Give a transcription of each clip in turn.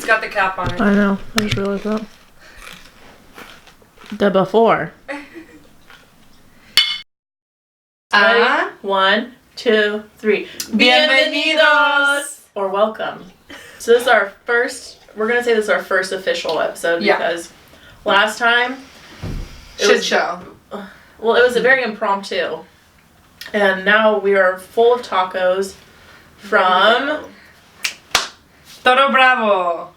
got the cap on it. I know. I just realized that. The before. Ready? 1, 2, 3. Bienvenidos! Or welcome. So this is our first, we're going to say this is our first official episode because last time it was very impromptu. And now we are full of tacos from Toro Bravo.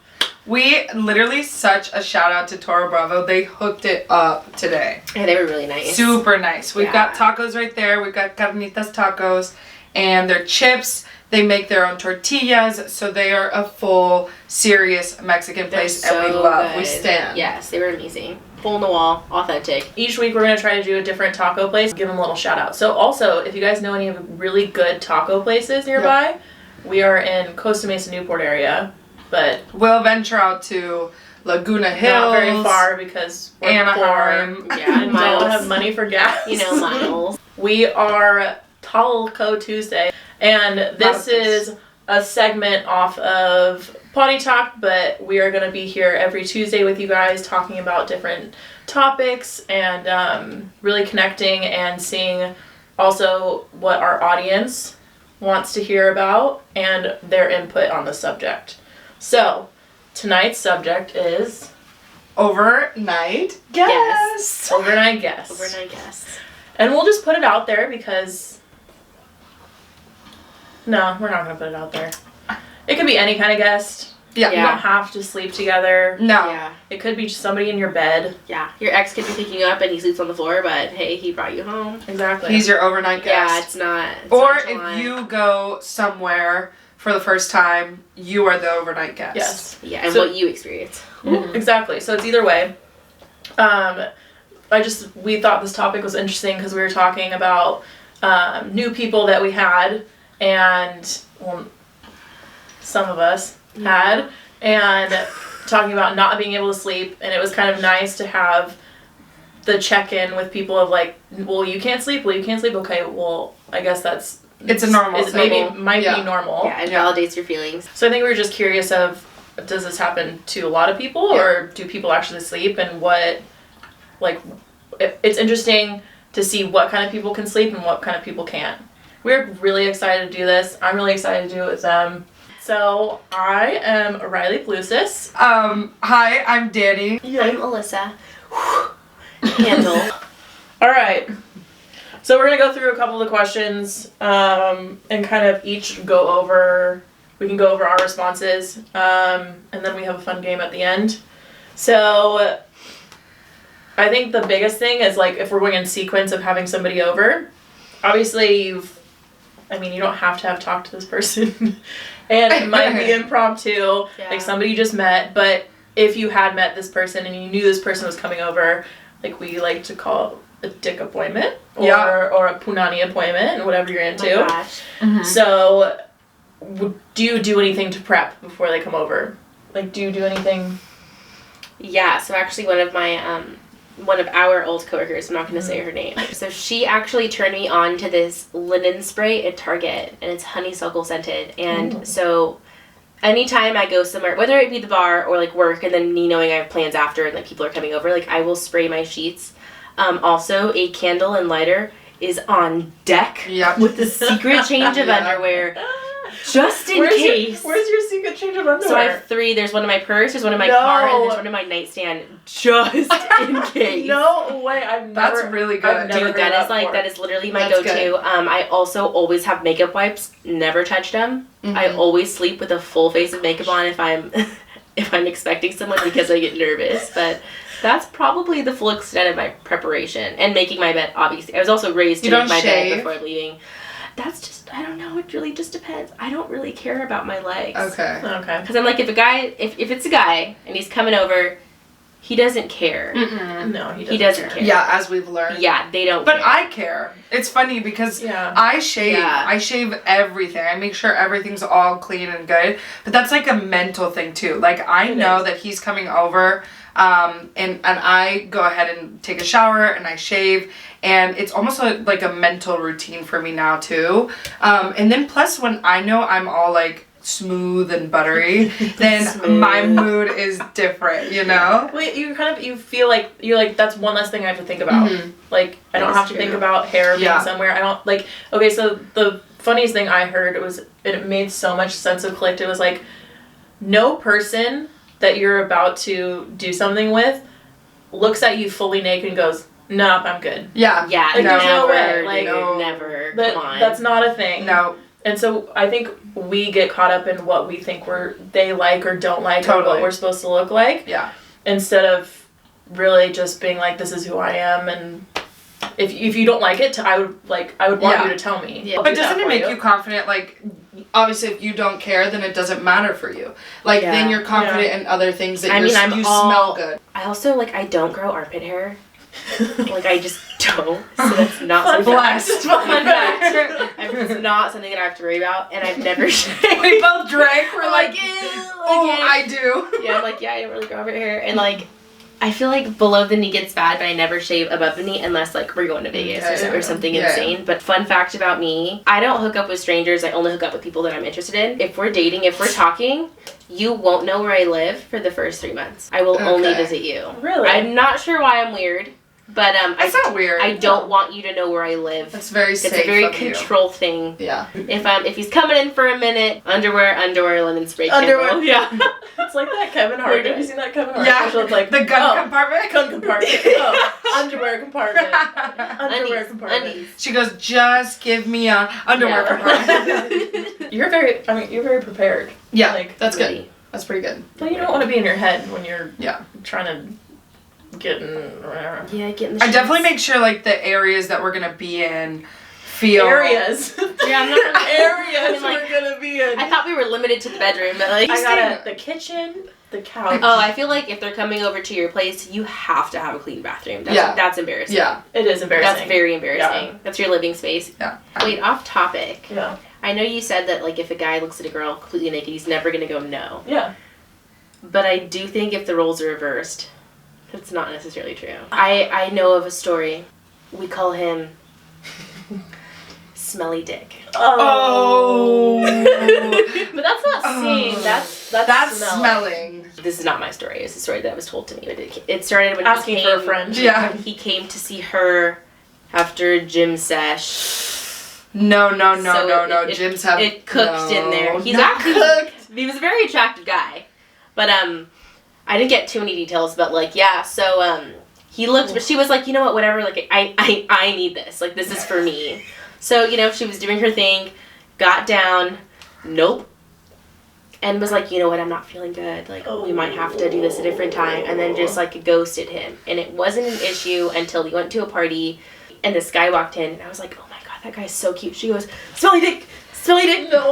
We literally, such a shout out to Toro Bravo. They hooked it up today. Yeah, they were really nice. Super nice. We've got tacos right there. We've got carnitas tacos and their chips. They make their own tortillas, so they are a full, serious Mexican place, and we love. We stand. Yes, they were amazing. Hole in the wall, authentic. Each week we're going to try to do a different taco place, give them a little shout out. So also, if you guys know any of really good taco places nearby, we are in Costa Mesa, Newport area, but we'll venture out to Laguna Hills. Not very far because we're Anaheim. poor. Yeah, and don't have money for gas. You know, miles. We are Talkco Tuesday, and this is a segment off of Potty Talk, but we are going to be here every Tuesday with you guys talking about different topics and really connecting and seeing also what our audience wants to hear about and their input on the subject. So, tonight's subject is overnight guests. Overnight guests. Overnight guests. And we'll just put it out there because no, we're not going to put it out there. It could be any kind of guest. Yeah. You don't have to sleep together. No. Yeah. It could be just somebody in your bed. Yeah. Your ex could be picking you up and he sleeps on the floor, but hey, he brought you home. Exactly. He's your overnight guest. Yeah, it's not. Or if you go somewhere for the first time, you are the overnight guest. Yes. Yeah, and what you experience. Mm-hmm. Exactly. So it's either way. We thought this topic was interesting because we were talking about new people that we had and, well, some of us had, and talking about not being able to sleep, and it was kind of nice to have the check-in with people of like, well, you can't sleep, okay, well, I guess it's a normal thing. Maybe might be normal. Yeah, it validates your feelings. So I think we were just curious of, does this happen to a lot of people, or do people actually sleep, and what, like, it's interesting to see what kind of people can sleep and what kind of people can't. We're really excited to do this. I'm really excited to do it with them. So, I am Riley Peleuses. Hi, I'm Danny. I'm Alyssa. Handle. Alright. So, we're going to go through a couple of the questions and kind of each we can go over our responses, and then we have a fun game at the end. So, I think the biggest thing is, like, if we're going in sequence of having somebody over, obviously you don't have to have talked to this person. And it might be impromptu, like somebody you just met, but if you had met this person and you knew this person was coming over, like we like to call it a dick appointment or a punani appointment, whatever you're into. Oh my gosh. Mm-hmm. So, do you do anything to prep before they come over? Like, do you do anything? Yeah, so actually one of our old coworkers, I'm not going to say her name. So she actually turned me on to this linen spray at Target, and it's honeysuckle scented. And so anytime I go somewhere, whether it be the bar or like work, and then me knowing I have plans after and like people are coming over, like I will spray my sheets. Also, a candle and lighter is on deck with the secret change of underwear. Just in case. Where's your secret change of underwear? So I have 3. There's one in my purse, there's one in my car, and there's one in my nightstand. Just in case. No way. That's really good. Dude, that is literally my go-to. Good. I also always have makeup wipes. Never touch them. Mm-hmm. I always sleep with a full face of makeup on if I'm expecting someone because I get nervous. But that's probably the full extent of my preparation and making my bed. Obviously, I was also raised to make my bed before I'm leaving. That's just, I don't know, it really just depends. I don't really care about my legs. Okay. Because I'm like, if it's a guy and he's coming over, he doesn't care. Mm-mm. No, he doesn't care. Yeah, as we've learned. Yeah, they don't But care. I care. It's funny because I shave. Yeah. I shave everything. I make sure everything's all clean and good. But that's like a mental thing too. Like I know that he's coming over, and I go ahead and take a shower and I shave. And it's almost like a mental routine for me now too. And then plus when I know I'm all like smooth and buttery, then my mood is different, you know? Wait, you feel like you're like, that's one less thing I have to think about. Like, I don't have to think about hair being somewhere. I don't, like, okay, so the funniest thing I heard was, it made so much sense of clicked. It was like, no person that you're about to do something with looks at you fully naked and goes, nope, I'm good. Yeah. Yeah, like, there's no way. Like, never. Come on. That's not a thing. No. And so I think we get caught up in what we think they like or don't like, or what we're supposed to look like. Yeah. Instead of really just being like, this is who I am, and if you don't like it, I would want you to tell me. Yeah. But doesn't it make you confident? Like, obviously, if you don't care, then it doesn't matter for you. Like, then you're confident in other things that you smell good. I also, like, I don't grow armpit hair. Like, I just don't. So that's not something. Blessed. Fun fact. It's not something that I have to worry about, and I've never shaved. We both drank. We're like, ew. I do. Yeah, I'm like, I don't really grow armpit hair, and like, I feel like below the knee gets bad, but I never shave above the knee unless like we're going to Vegas or something insane. But fun fact about me, I don't hook up with strangers. I only hook up with people that I'm interested in. If we're dating, if we're talking, you won't know where I live for the first 3 months. I will only visit you. Really? I'm not sure why I'm weird. But it's not weird. I don't want you to know where I live. That's very safe. It's a very control thing. Yeah. If he's coming in for a minute, underwear, lemon spray. Underwear. Yeah. It's like that Kevin Hart. Have you seen that Kevin Hart special? It's like the gun compartment. Gun compartment. Underwear compartment. Underwear compartment. Undies. She goes, just give me a underwear compartment. You're very prepared. Yeah. Like, that's good. That's pretty good. Well, you don't want to be in your head when you're trying to. Getting the I definitely make sure like the areas that we're gonna be in feel areas. Yeah, I'm not areas we're gonna be in. I thought we were limited to the bedroom, but like I got the kitchen, the couch. Oh, I feel like if they're coming over to your place, you have to have a clean bathroom. That's embarrassing. Yeah, it is embarrassing. That's very embarrassing. Yeah. That's your living space. Yeah. Wait, off topic. Yeah. I know you said that like if a guy looks at a girl completely naked, he's never gonna go no. Yeah. But I do think if the roles are reversed, that's not necessarily true. I know of a story. We call him Smelly Dick. Oh. But that's not seeing. That's smelling. This is not my story. It's a story that was told to me. But it started when asking he came, for a friend. Yeah. He came to see her after a gym sesh. No. Gyms have it cooked in there. He's not cooked. He was a very attractive guy, but I didn't get too many details, but like, yeah, so, he looked, but she was like, you know what, whatever, like, I need this, like, this is for me. So, you know, she was doing her thing, got down, nope, and was like, you know what, I'm not feeling good, like, we might have to do this a different time, and then just, like, ghosted him, and it wasn't an issue until we went to a party, and this guy walked in, and I was like, oh my god, that guy's so cute. She goes, Smelly Dick, no.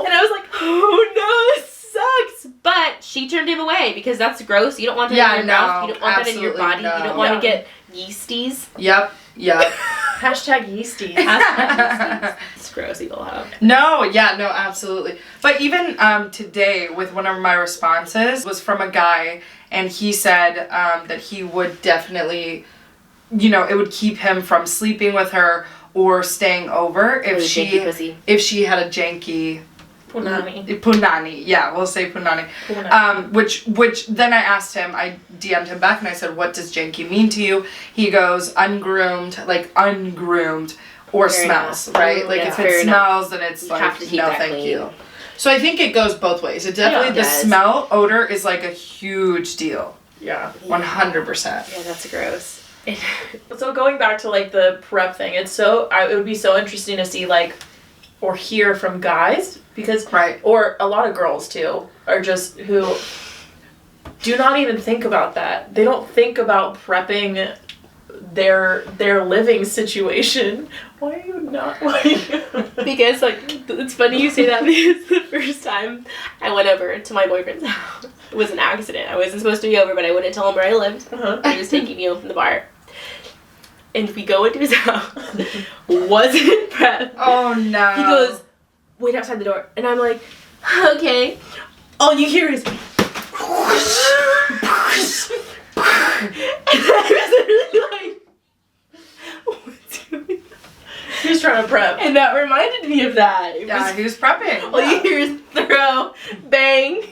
And I was like, oh no, this sucks. But she turned him away because that's gross. You don't want that in your mouth. You don't want that in your body. No. You don't want to get yeasties. Yep. Hashtag yeasties. It's gross, evil hoe. No, absolutely. But even today, with one of my responses, was from a guy, and he said that he would definitely, you know, it would keep him from sleeping with her or staying over if she had a janky punani. Yeah, we'll say punani. Which then I asked him, I DM'd him back and I said, what does janky mean to you? He goes, ungroomed or fair smells, enough. Right? Like if it smells, then it's like, no thank you. So I think it goes both ways. It definitely, the smell, odor is like a huge deal. Yeah. 100%. Yeah, that's gross. So going back to like the prep thing, it would be so interesting to see like, or hear from guys because, or a lot of girls too, are just who do not even think about that. They don't think about prepping their living situation. Why are you not? Because like, it's funny you say that because the first time I went over to my boyfriend's house, it was an accident. I wasn't supposed to be over, but I wouldn't tell him where I lived. He was taking me home from the bar. And we go into his house, wasn't prepped. Oh no. He goes, wait outside the door. And I'm like, okay. All you hear is, and I was literally like, what's going on? He was trying to prep. And that reminded me of that. He was prepping. All you hear is throw Bang.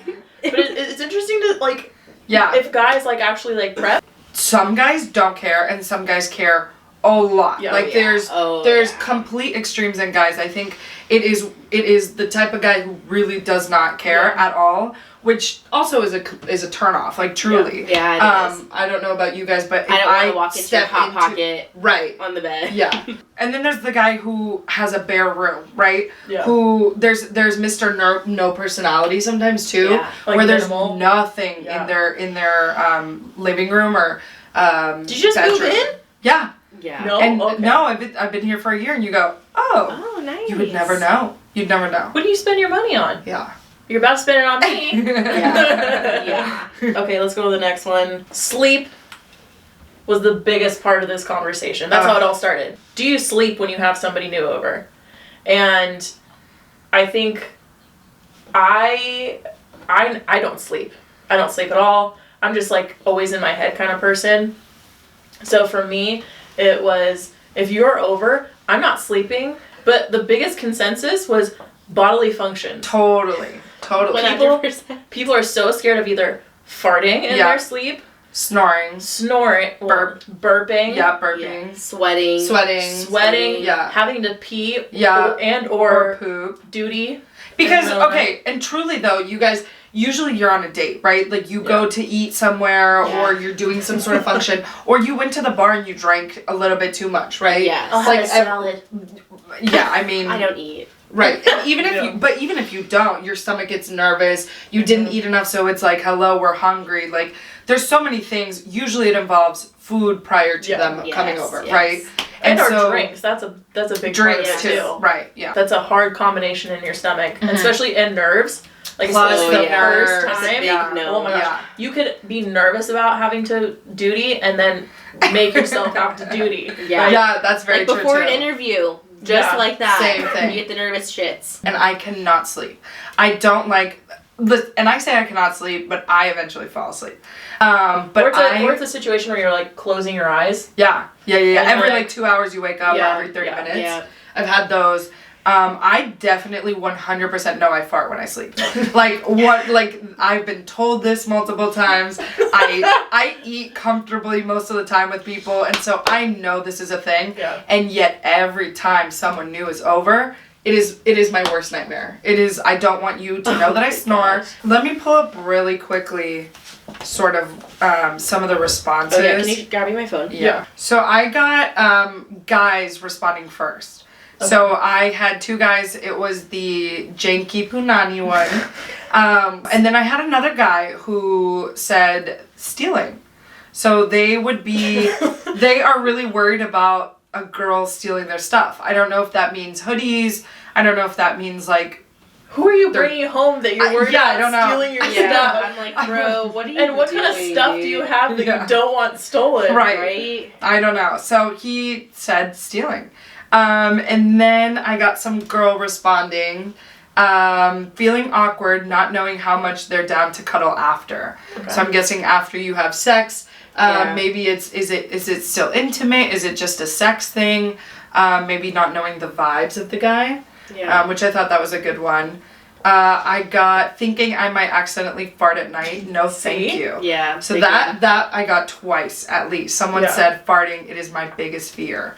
But it's interesting to, like, if guys, like, actually, like, prep. Some guys don't care, and some guys care a lot. Yeah. Like, there's complete extremes in guys. I think it is the type of guy who really does not care at all, which also is a turnoff, like, truly. Yeah, it is. I don't know about you guys, but if I don't want to walk into step a hot pocket on the bed. Yeah. And then there's the guy who has a bare room, right? Yeah. Who there's Mr. No personality sometimes too, like where minimal. there's nothing in their living room or Did you just bedroom. move in? Yeah. Yeah. No. And okay. no, I've been here for a year, and you go, oh, nice. you would never know. You'd never know. What do you spend your money on? Yeah. You're about to spend it on me. Yeah. Okay, let's go to the next one. Sleep was the biggest part of this conversation. That's how it all started. Do you sleep when you have somebody new over? And I think I don't sleep. I don't sleep at all. I'm just like always in my head kind of person. So for me, it was, if you're over, I'm not sleeping. But the biggest consensus was bodily function. Totally. 100%. People are so scared of either farting in their sleep, snoring, burping, burping, sweating, having to pee, or poop, duty. Because and truly though, you guys, usually you're on a date, right? Like you go to eat somewhere, or you're doing some sort of function, or you went to the bar and you drank a little bit too much, right? Yeah. I'll have a salad. Yeah, I mean, I don't eat. Right. And even if you don't, your stomach gets nervous. You didn't eat enough, so it's like, hello, we're hungry. Like, there's so many things. Usually it involves food prior to them coming over, right? And so, drinks. That's a big drinks part of it too. Right, yeah. That's a hard combination in your stomach, especially in nerves. Like, plus the first time. Oh my gosh. You could be nervous about having to duty and then make yourself have to duty. Yeah. Right? Yeah, that's very true before an interview. Just like that. Same thing. You get the nervous shits. And I cannot sleep. I don't like... And I say I cannot sleep, but I eventually fall asleep. But or it's a situation where you're like closing your eyes. Yeah. Every like 2 hours you wake up, or every 30 minutes. Yeah. I've had those. I definitely 100% know I fart when I sleep. Like I've been told this multiple times. I eat comfortably most of the time with people, and so I know this is a thing. Yeah. And yet every time someone new is over, it is my worst nightmare. It is. I don't want you to know that I snore. Gosh. Let me pull up really quickly, sort of some of the responses. Oh yeah, can you grab me my phone? Yeah. So I got guys responding first. Okay. So I had two guys. It was the Janky Punani one. And then I had another guy who said stealing. So they are really worried about a girl stealing their stuff. I don't know if that means hoodies. I don't know if that means like... Who are you bringing home that you're worried about stealing your stuff? I'm like, bro, what are you And what kind of stuff do you have that you don't want stolen? Right. I don't know. So he said stealing. And then I got some girl responding, feeling awkward, not knowing how much they're down to cuddle after. Okay. So I'm guessing after you have sex, maybe is it still intimate? Is it just a sex thing? Maybe not knowing the vibes of the guy, which I thought that was a good one. I got thinking I might accidentally fart at night. No, thank you. Yeah. So that I got twice at least. Someone said farting, it is my biggest fear.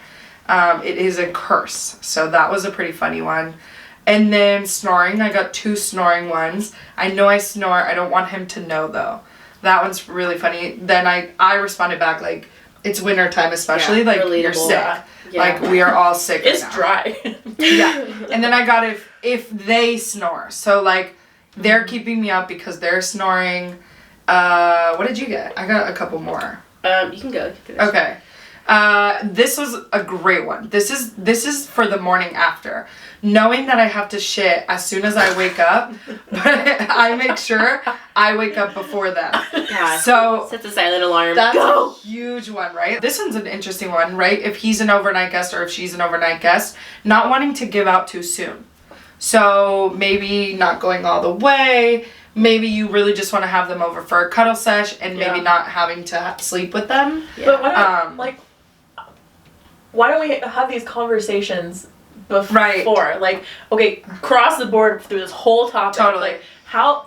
It is a curse. So that was a pretty funny one. And then snoring, I got 2 snoring ones. I know I snore. I don't want him to know though. That one's really funny. Then I responded back like, it's winter time especially. Like relatable. You're sick. Yeah. Like we are all sick. It's right dry. Yeah. And then I got if they snore. So like they're keeping me up because they're snoring. What did you get? I got a couple more. You can go. Okay. This was a great one. This is for the morning after. Knowing that I have to shit as soon as I wake up, but I make sure I wake up before them. Yeah. So set the silent alarm. That's Go! A huge one, right? This one's an interesting one, right? If he's an overnight guest or if she's an overnight guest, not wanting to give out too soon. So maybe not going all the way. Maybe you really just want to have them over for a cuddle sesh and maybe not having to sleep with them. Yeah. But why don't we have these conversations before? Right. Like, okay, cross the board through this whole topic. Totally. Like,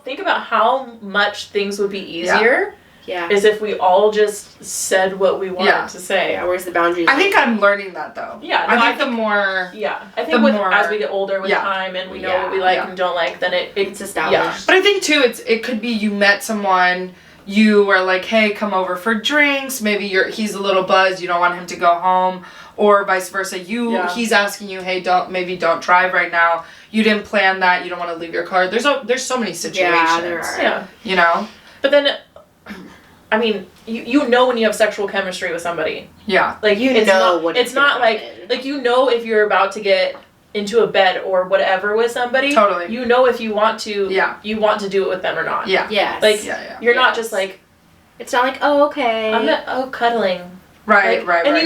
think about how much things would be easier. Yeah. Is if we all just said what we wanted to say. Yeah, where's the boundary? I think I'm learning that though. Yeah. No, I think the more... Yeah. I think as we get older with time and we know what we like and don't like, then it's established. Yeah. But I think too, it could be you met someone, you were like, hey, come over for drinks, maybe he's a little buzzed, you don't want him to go home, or vice versa. He's asking you, hey, don't drive right now. You didn't plan that, you don't want to leave your car. There's so many situations. Yeah, there are. Yeah. You know? But then... I mean, you know when you have sexual chemistry with somebody. Yeah. Like, it's not like, you know if you're about to get into a bed or whatever with somebody. Totally. You know if you want to you want to do it with them or not. Yeah. Yes. Like, you're not just like... It's not like, oh, okay. I'm not, cuddling. Right, right. And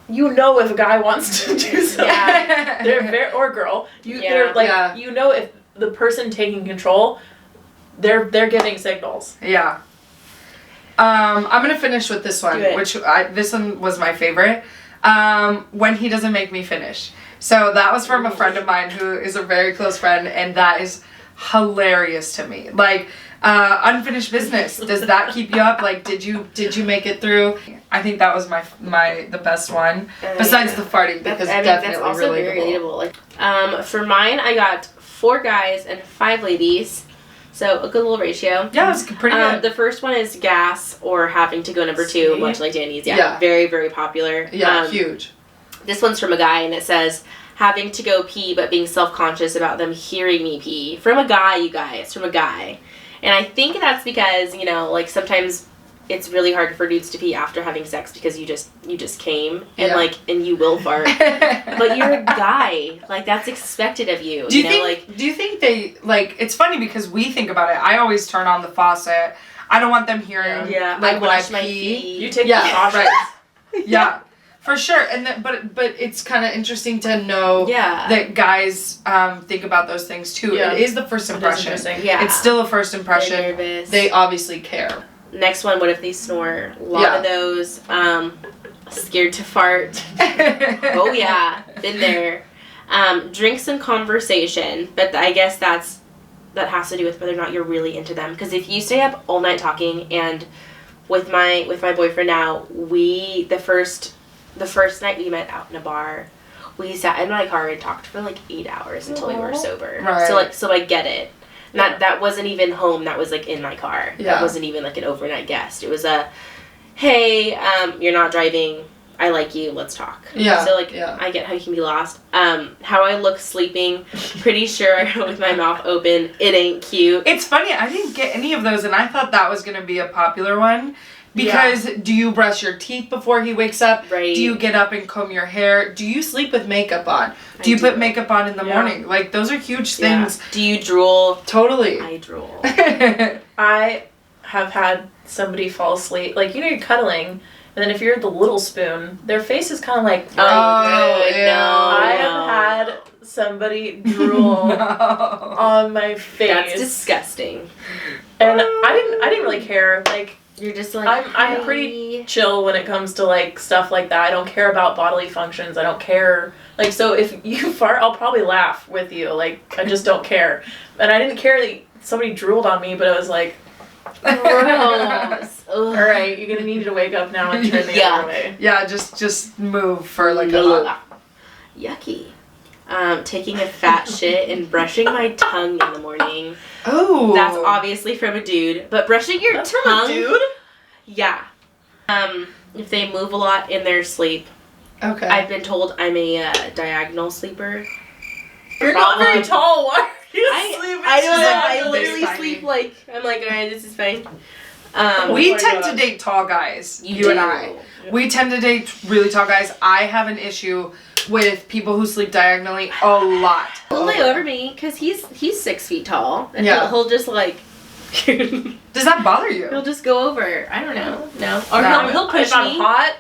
you know if a guy wants to do something. Yeah. They're or girl. They're like, you know if the person taking control, they're giving signals. Yeah. I'm gonna finish with this one, this one was my favorite. When he doesn't make me finish. So that was from a friend of mine who is a very close friend, and that is hilarious to me. Like, unfinished business. Does that keep you up? Like, did you make it through? I think that was the best one. Besides the farting, because definitely that's also very relatable. Like, for mine, I got 4 guys and 5 ladies. So a good little ratio. Yeah, it's pretty good. The first one is gas or having to go number 2, much like Danny's. Yeah. Very, very popular. Yeah, huge. This one's from a guy, and it says, having to go pee but being self-conscious about them hearing me pee. From a guy, you guys. From a guy. And I think that's because, like, sometimes it's really hard for dudes to pee after having sex because you just came and and you will fart. But you're a guy. Like, that's expected of you. Do you think they, like, it's funny because we think about it. I always turn on the faucet. I don't want them hearing like when I pee. You take the faucet. Right. Yeah. For sure. And but it's kind of interesting to know that guys think about those things too. Yeah. It is the first impression. Yeah. It's still a first impression. They're nervous. They obviously care. Next one, what if they snore? A lot of those. Scared to fart. Oh yeah, been there. Drinks and conversation, but I guess that has to do with whether or not you're really into them. Because if you stay up all night talking, and with my boyfriend now, the first night we met out in a bar, we sat in my car and talked for like 8 hours until we were sober. Right. So I get it. That wasn't even home. That was like in my car. Yeah. That wasn't even like an overnight guest. It was hey, you're not driving. I like you. Let's talk. Yeah. So I get how you can be lost. How I look sleeping. Pretty sure I go with my mouth open. It ain't cute. It's funny. I didn't get any of those, and I thought that was gonna be a popular one. Because do you brush your teeth before he wakes up? Right. Do you get up and comb your hair? Do you sleep with makeup on? Do you put makeup on in the morning? Like, those are huge things. Do you drool? Totally. I drool. I have had somebody fall asleep. Like, you're cuddling, and then if you're the little spoon, their face is kind of like... No. I have had somebody drool on my face. That's disgusting. And I didn't really care. Like... You're just like, I'm pretty chill when it comes to like stuff like that. I don't care about bodily functions. I don't care. Like, so if you fart, I'll probably laugh with you. Like, I just don't care. And I didn't care that somebody drooled on me, but it was like, gross. All right, you're gonna need to wake up now and turn the other way. Yeah, just move for like a yucky. Taking a fat shit and brushing my tongue in the morning. Oh. That's obviously from a dude. But brushing your tongue. From a dude? Yeah. If they move a lot in their sleep. Okay. I've been told I'm a diagonal sleeper. You're not very tall. Why are you sleeping? I literally sleep like, I'm like, alright, this is fine. We tend to date tall guys. You and I. We tend to date really tall guys. I have an issue with people who sleep diagonally a lot. He'll lay over me because he's 6 feet tall, and he'll just like. Does that bother you? He'll just go over. I don't know. No. Or he'll push if I'm me. hot,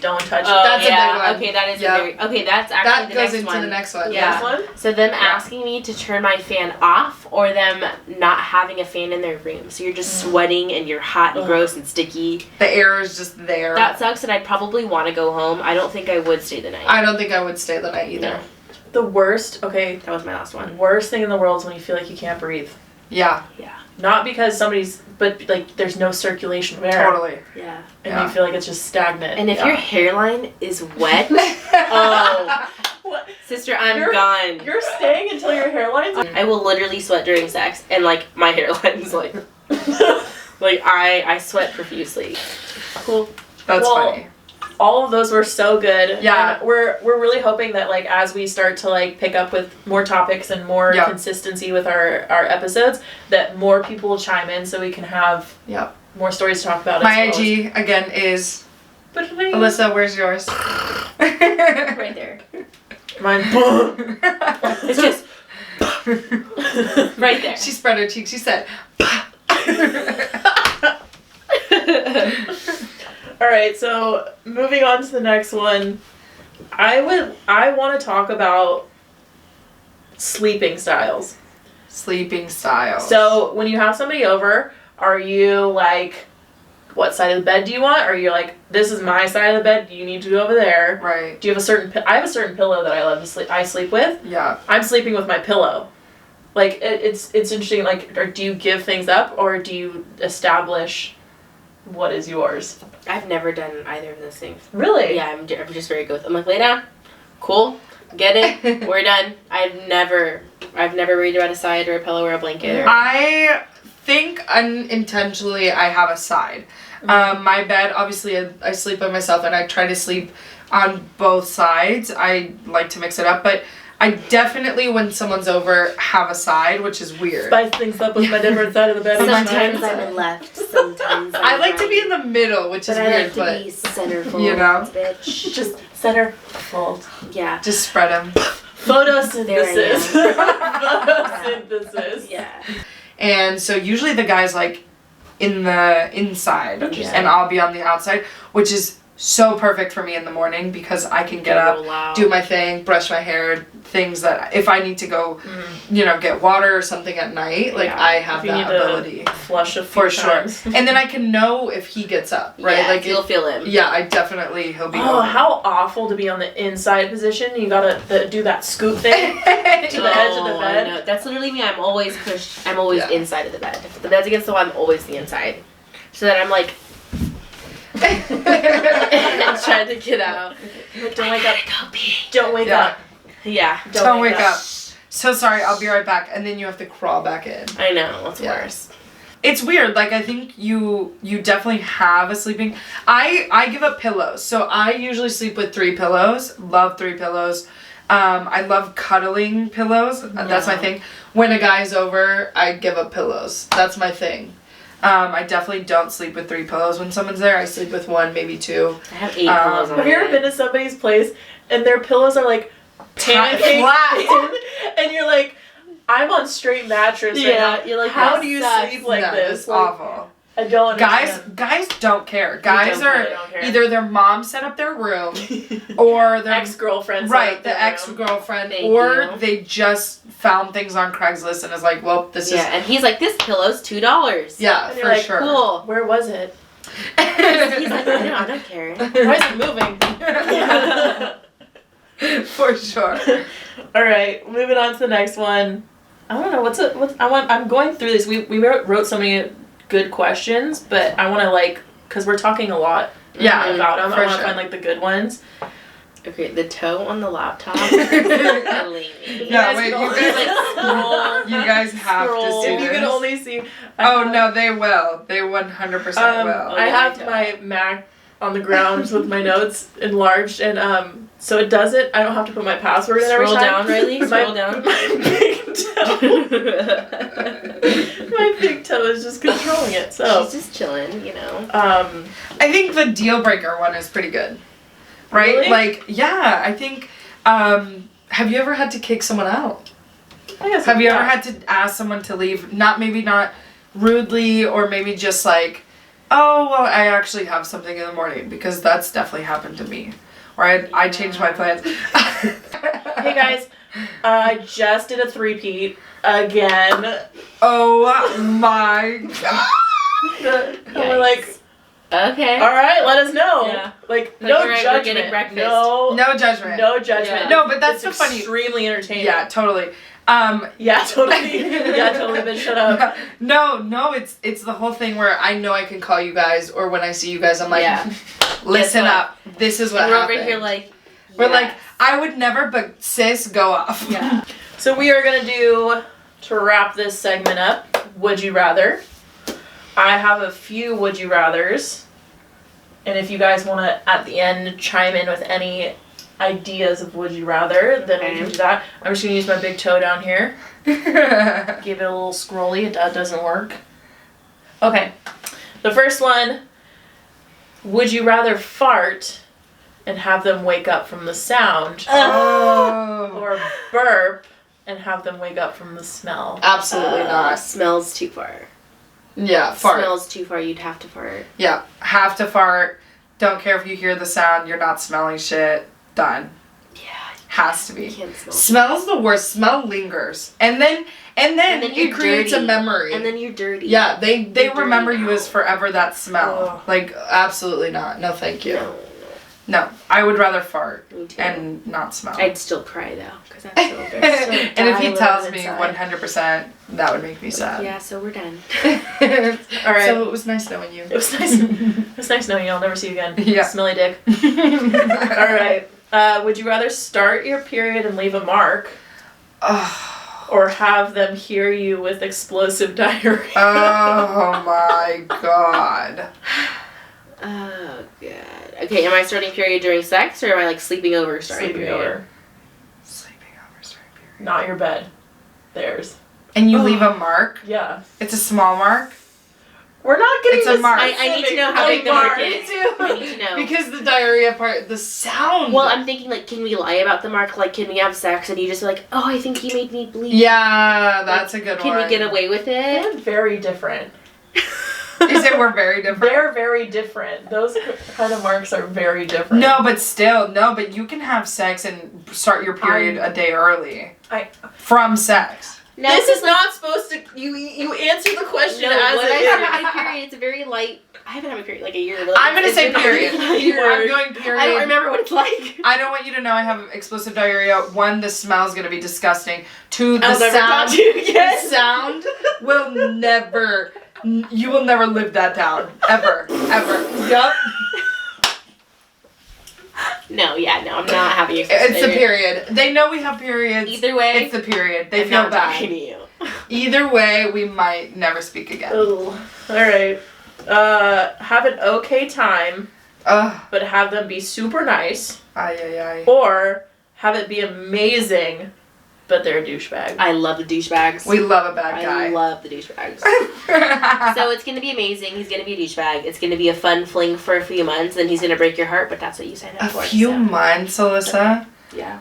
don't touch it. That's a big one. Okay, that is very. Okay, that's actually that goes into the next one. Yeah. Next one? So them asking me to turn my fan off, or them not having a fan in their room. So you're just sweating and you're hot and gross and sticky. The air is just there. That sucks, and I'd probably want to go home. I don't think I would stay the night. I don't think I would stay the night either. No. The worst, okay. That was my last one. Worst thing in the world is when you feel like you can't breathe. Yeah. Yeah. Not because but like there's no circulation of air. Totally. Yeah. And you feel like it's just stagnant. And if your hairline is wet, oh, what? Sister, I'm gone. You're staying until your hairline's. I will literally sweat during sex, and like my hairline's like, like I sweat profusely. Cool. That's funny. All of those were so good. Yeah. And we're really hoping that like as we start to like pick up with more topics and more consistency with our episodes, that more people will chime in so we can have more stories to talk about. My IG again is Alyssa. Where's yours? Right there. Mine. It's just right there. She spread her cheeks. She said. All right, so moving on to the next one, I want to talk about sleeping styles. Sleeping styles. So when you have somebody over, are you like, what side of the bed do you want? Are you like, this is my side of the bed, you need to go over there? Right. Do you have I have a certain pillow that I love to sleep. I sleep with. Yeah. I'm sleeping with my pillow. Like it's interesting. Like, or do you give things up, or do you establish what is yours? I've never done either of those things. Really? Yeah, I'm just very good. I'm like, lay down. Cool. Get it. We're done. I've never worried about a side or a pillow or a blanket. I think unintentionally I have a side. My bed, obviously, I sleep by myself, and I try to sleep on both sides. I like to mix it up, but I definitely, when someone's over, have a side, which is weird. Spice things up with my different side of the bed. Sometimes I'm left. Sometimes I'm I like right. to be in the middle, which is weird, but I like to be centerfold, you know, bitch. Just centerfold. Yeah. Just spread them. Photosynthesis. Photosynthesis. Yeah. And so usually the guy's like in the inside, and I'll be on the outside, which is so perfect for me in the morning because I can get up, do my thing, brush my hair, things that if I need to go, you know, get water or something at night, like I have that ability. Flush a few for times. sure. And then I can know if he gets up, right? Yeah, like you'll feel him. Yeah, he'll be. Oh, how awful to be on the inside position. You gotta do that scoot thing to the edge of the bed. No, that's literally me. I'm always pushed. I'm always inside of the bed. If the bed's against the wall, I'm always the inside. So that I'm like. and trying to get out. But don't wake up. Don't wake up. Yeah. Don't wake up. So sorry, I'll be right back. And then you have to crawl back in. I know, it's worse. It's weird. Like, I think you definitely have a sleeping. I give up pillows. So I usually sleep with 3 pillows. Love 3 pillows. I love cuddling pillows. That's my thing. When a guy's over, I give up pillows. That's my thing. I definitely don't sleep with 3 pillows when someone's there. I sleep with 1, maybe 2. I have 8 pillows on Have you ever been to somebody's place and their pillows are like flat, and you're like, I'm on straight mattress right now. You're like, how do you sleep like this? It's awful. I don't understand. Guys don't care. Guys don't care. Either their mom set up their room or their ex-girlfriend ex-girlfriend, or they just found things on Craigslist and is like, well, this is... Yeah, and he's like, this pillow's $2. Yeah, and for like, sure. Cool. Where was it? He's like, I don't care. Why is it moving? For sure. All right, moving on to the next one. I don't know I'm going through this. We wrote so many good questions, but I want to because we're talking a lot about them. I want to find the good ones. Okay, the toe on the laptop is killing me. No, wait, you guys have to see if you this. can only see. No, they will. They 100% will. I have my Mac on the ground with my notes enlarged, and so it does it. I don't have to put my password in every time. Scroll down, Riley. Scroll down. My big toe is just controlling it. So she's just chilling, you know. I think the deal breaker one is pretty good. Right? Really? I think, have you ever had to kick someone out? I guess Have you ever had to ask someone to leave? Maybe not rudely, or maybe just oh, well, I actually have something in the morning, because that's definitely happened to me. Or I changed my plans. Hey guys, I just did a 3-peat again. Oh my god. And we're like, okay. all right, let us know. Yeah. No we're judgment. getting breakfast. No judgment. No judgment. No, but that's it's the funny. Extremely entertaining. Yeah, totally. Yeah, totally. Yeah, totally. Bitch, shut up. No, it's the whole thing where I know I can call you guys, or when I see you guys, I'm like, listen up. This is what happened. We're over here like, we're like, I would never, but sis, go off. Yeah. So we are gonna do, to wrap this segment up, Would You Rather. I have a few Would You Rathers, and if you guys want to at the end chime in with any ideas of Would You Rather, then we can do that. I'm just gonna use my big toe down here. Give it a little scrolly. That doesn't work. Okay. The first one. Would you rather fart and have them wake up from the sound, or burp and have them wake up from the smell? Absolutely not. Smells too far. Yeah, fart. Smells too far. You'd have to fart. Yeah, have to fart. Don't care if you hear the sound. You're not smelling shit. Done. Yeah. Has to be. Can't smell. Smell's the worst. Smell lingers, and then it creates dirty. a memory. And then you're dirty. Yeah, they remember dirty you as forever that smell. Oh. Like, absolutely not. No, thank you. No. I would rather fart Me too. and not smell. I'd still cry though, because that's so embarrassing. And if he die tells living me inside. 100%, that would make me sad. Yeah, so we're done. All right. So it was nice knowing you. It was nice. It was nice knowing you. I'll never see you again. Yeah. Smelly dick. All right. Would you rather start your period and leave a mark, or have them hear you with explosive diarrhea? Oh my god. Oh god. Okay, am I starting period during sex, or am I like sleeping over starting Sleeping period? over. Sleeping over starting period. Not your bed. Theirs. And you leave a mark? Yeah. It's a small mark? We're not getting It's a this mark. I need to know how big the mark is. I need to know. Because the diarrhea part, the sound. Well, I'm thinking like, can we lie about the mark? Like, can we have sex and you just be like, oh, I think he made me bleed. Yeah, that's a good one. Can we get away with it? They're very different. Is it we're very different? They're very different. Those kind of marks are very different. No, but you can have sex and start your period a day early. From sex. No, this is not supposed to. You answer the question no, as when it I is. start my period, it's a very light. I haven't had my period like a year. But I'm gonna it's say been a very period. light I'm word. going period. I don't remember what it's like. I don't want you to know I have explosive diarrhea. One, the smell's gonna be disgusting. Two, the I'll never sound. talk to you again. The sound will never. You will never live that down. Ever. Yup. No, I'm not having a It's the period. They know we have periods. Either way, it's the period. They I'm feel not bad. talking to you. Either way, we might never speak again. All right. Have an okay time, but have them be super nice. Ay. Or have it be amazing, but they're a douchebag. I love the douchebags. We love a bad guy. I love the douchebags. So it's going to be amazing. He's going to be a douchebag. It's going to be a fun fling for a few months, then he's going to break your heart, but that's what you signed up for. A few months, Alyssa? Okay. Yeah.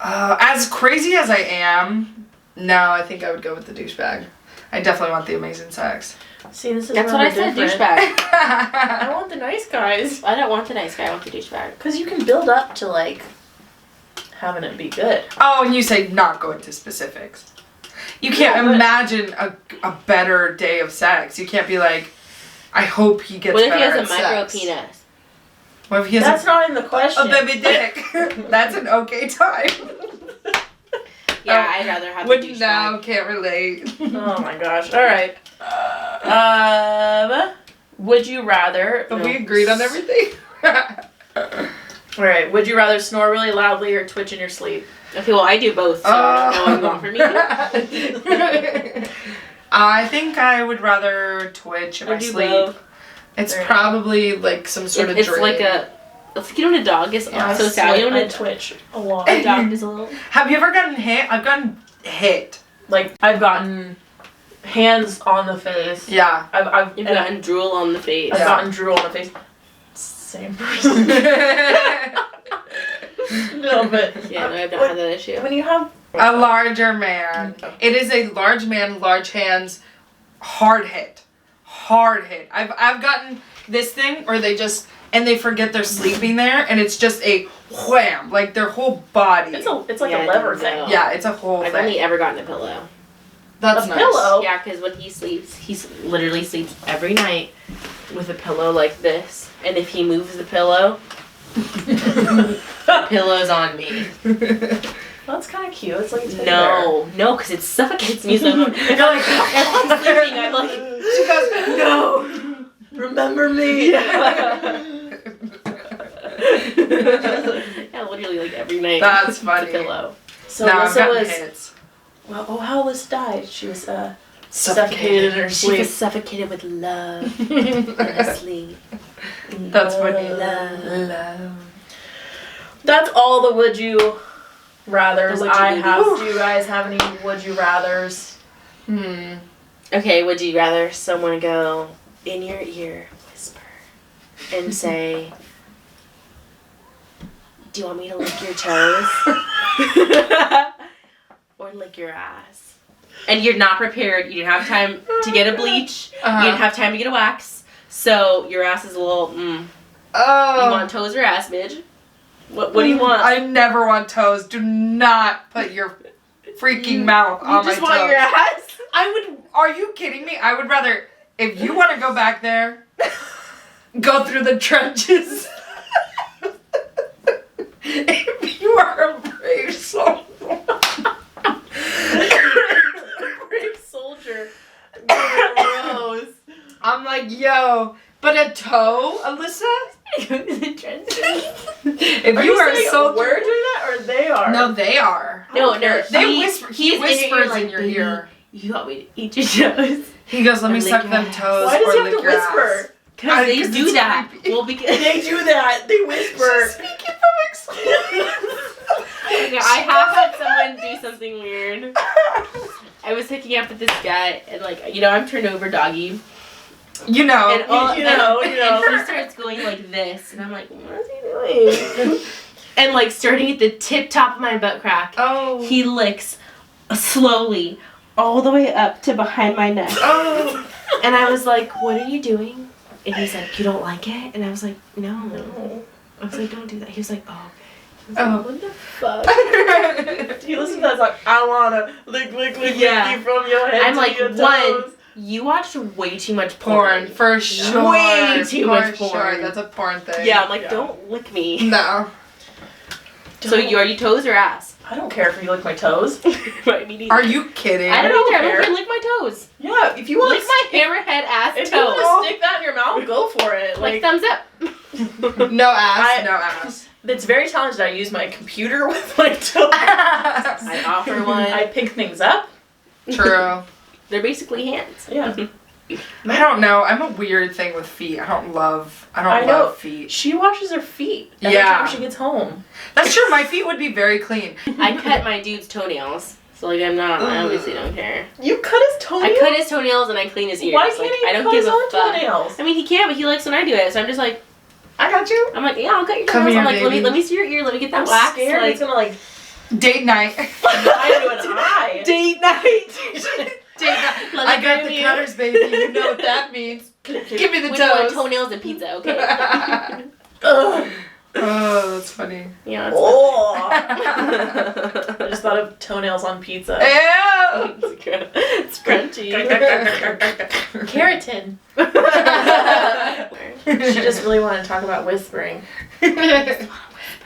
As crazy as I am, no, I think I would go with the douchebag. I definitely want the amazing sex. See, this is That's what I said, different. douchebag. I want the nice guys. I don't want the nice guy. I want the douchebag. Because you can build up to, like, having it be good. Oh, and you say not go into specifics. You can't imagine a better day of sex. You can't be like, I hope he gets What if better he has at a micro sex. penis? What if he has That's not in the question. a baby dick? That's an okay time. Yeah, I'd rather have Wouldn't the douchebag. know, can't relate. Oh my gosh. All right. Would you rather... But we agreed on everything. All right. Would you rather snore really loudly or twitch in your sleep? Okay, well, I do both, so I don't know what you want from me. I think I would rather twitch in my sleep. Both. It's Very probably like some sort of It's dream. like it's like, you know when a dog is Yeah, so sad. You know when I twitch a lot. a dog is a little... Have you ever gotten hit? I've gotten hit. Like, I've gotten hands on the face. Yeah. I've gotten drool on the face. I've gotten drool on the face. Same person. No, but... Yeah, no, I've not had that issue. When you have... A larger man. It is a large man, large hands, hard hit. Hard hit. I've gotten this thing where they just... And they forget they're sleeping there, and it's just a wham, like their whole body. It's like a lever thing. Yeah, it's a whole I've thing. only ever gotten a pillow. That's a nice. pillow? Yeah, because when he sleeps, he literally sleeps every night with a pillow like this. And if he moves the pillow, the pillow's on me. That's kind of cute. It's like a teddy No, because it suffocates me so much. If I'm sleeping, I'm like, she goes, no, remember me. Yeah, literally like every night. That's funny. It's a pillow. So no, Alyssa was. hits. Well, how Alyssa died? She was suffocated in her She sleep. was suffocated with love in her sleep. That's funny. Love. That's all the would you rathers The would you I have. doodies. Do you guys have any would you rathers? Okay, would you rather someone go in your ear, whisper, and say, do you want me to lick your toes? Or lick your ass? And you're not prepared. You didn't have time to get a bleach. You didn't have time to get a wax. So your ass is a little, Oh. You want toes or ass, midge? What do you want? I never want toes. Do not put your freaking mouth on my toes. You just want your ass? Are you kidding me? I would rather, if you want to go back there, go through the trenches. If you are a brave soldier. Brave soldier. Gross. I'm like, yo, but a toe, Alyssa? If you are a soldier. We're doing that or they are? No, they are. No. They whisper. He whispers in your ear. You want me to eat your toes? He goes, let me Or lick suck your them ass. toes Why does or he have lick to your whisper? ass. Because they 'Cause do it's that. creepy. Well, because They do that. They whisper. Speaking from experience. Okay, I have had someone do something weird. I was hooking up with this guy, and I'm turned over doggy. You know. And you know. And he starts going like this, and I'm like, what is he doing? And starting at the tip top of my butt crack, he licks slowly all the way up to behind my neck. Oh. And I was like, what are you doing? And he's like, you don't like it? And I was like, no. I was like, don't do that. He was like, oh, okay. I was like, what the fuck? Do you listen to that song? I wanna lick you from your head I'm to like, your toes. one, you watched way too much porn. For sure. Way too much For porn. sure. That's a porn thing. Yeah, I'm like, don't lick me. No. So are you toes or ass? I don't care if you lick my toes. Right, me neither. Are you kidding? I don't care. I care. don't care. Lick my toes. Yeah, if you want Lick my hammerhead ass if toe. you want to stick that in your mouth, go for it. Like thumbs up. No ass. No ass. It's very talented. I use my computer with my toes. I offer one. I pick things up. True. They're basically hands. Yeah. I don't know. I'm a weird thing with feet. I don't love feet. She washes her feet every time she gets home. That's true. My feet would be very clean. I cut my dude's toenails. So I'm not. I obviously don't care. You cut his toenails? I cut his toenails and I clean his ears. Why can't he I don't cut give his a own fuck. toenails? I mean, he can, but he likes when I do it. So I'm just like, I got you. I'm like, yeah, I'll cut your Come toenails. here, I'm like, baby. let me see your ear. Let me get that I'm wax. scared it's gonna Date night. eye to an eye. Date night. Date night. Let I me got grab the you. cutters, baby. You know what that means. Give me the We want toes. toenails and pizza, okay? Ugh. Oh, that's funny. Yeah, that's Oh. I just thought of toenails on pizza. Ew. it's crunchy. Keratin. She just really wanted to talk about whispering.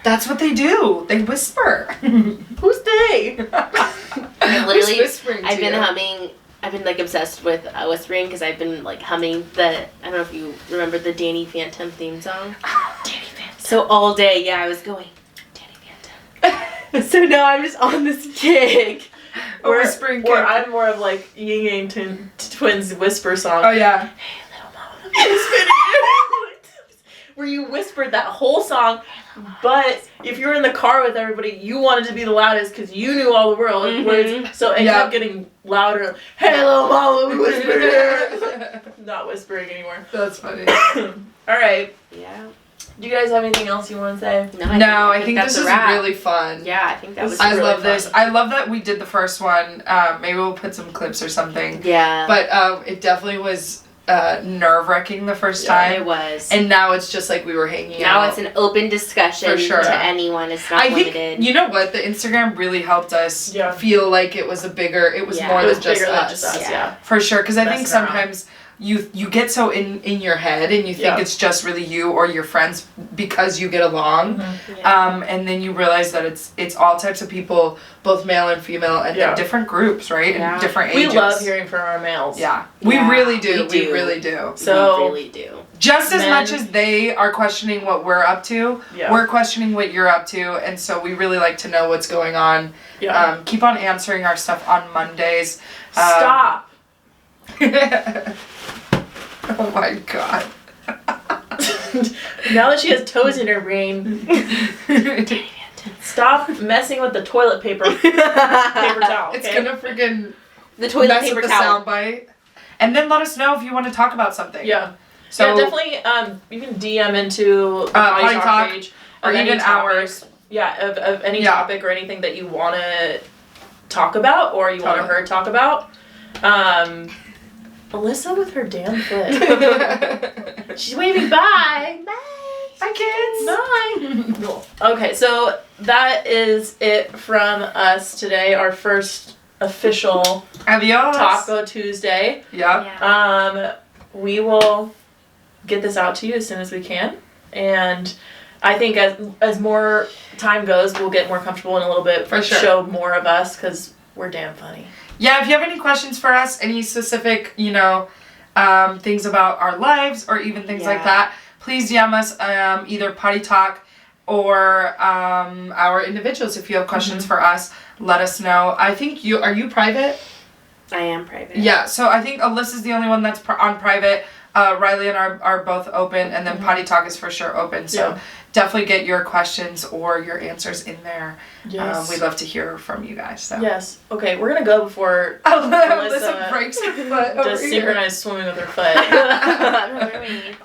That's what they do. They whisper. Who's they? Literally, whispering to I've been you? humming. I've been obsessed with whispering because I've been humming I don't know if you remember the Danny Phantom theme song. Danny Phantom. So all day, I was going Danny Phantom. So now I'm just on this kick. Whispering. Or I'm more of Ying Yang Twins whisper song. Oh yeah. Hey, little mama. Where you whispered that whole song, but if you were in the car with everybody, you wanted to be the loudest because you knew all the words. So it kept getting louder. Hey, little mama, we whispered here. Not whispering anymore. That's funny. All right. Yeah. Do you guys have anything else you want to say? No, I think that's this a is wrap. really fun. Yeah, I think that was I really love fun. this. I love that we did the first one. Maybe we'll put some clips or something. Yeah. But it definitely was nerve-wracking the first time. It was. And now it's just like we were hanging out. Now it's an open discussion For sure. to anyone. It's not limited. think, you know what? The Instagram really helped us feel like it was more than just us. Yeah. For sure. Because I think Messing around. sometimes you get so in your head and you think it's just really you or your friends because you get along. And then you realize that it's all types of people, both male and female, and in different groups, right? And different ages. We love hearing from our males. Yeah. We really do. We really do. So we really do. Just as much as they are questioning what we're up to, we're questioning what you're up to, and so we really like to know what's going on. Keep on answering our stuff on Mondays. Stop. Oh my god. Now that she has toes in her brain. Stop messing with the toilet paper towel. Okay? It's gonna freaking the toilet mess paper with the towel. soundbite. And then let us know if you want to talk about something. So definitely you can DM into the Potty Talk page or even ours. Of any topic or anything that you want to talk about or you want her to talk about. Alyssa with her damn foot. She's waving bye. Bye, kids. Bye. Okay, so that is it from us today. Our first official Talkco Tuesday. We will get this out to you as soon as we can. And I think as more time goes, we'll get more comfortable and a little bit show more of us because we're damn funny. Yeah, if you have any questions for us, any specific, things about our lives or even things like that, please DM us either Potty Talk or our individuals. If you have questions for us, let us know. I think are you private? I am private. Yeah, so I think Alyssa's the only one that's on private. Riley and I are both open, and then Potty Talk is for sure open. So definitely get your questions or your answers in there. Yes. We'd love to hear from you guys. So. Yes. Okay, we're going to go before Alyssa breaks her foot does synchronized swimming with her foot.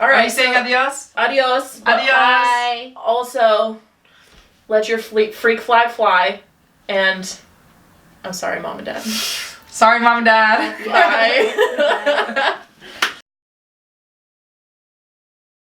All right. Are you saying adios? Adios. Bye. Also, let your freak flag fly. And I'm sorry, Mom and Dad. Sorry, Mom and Dad. Bye.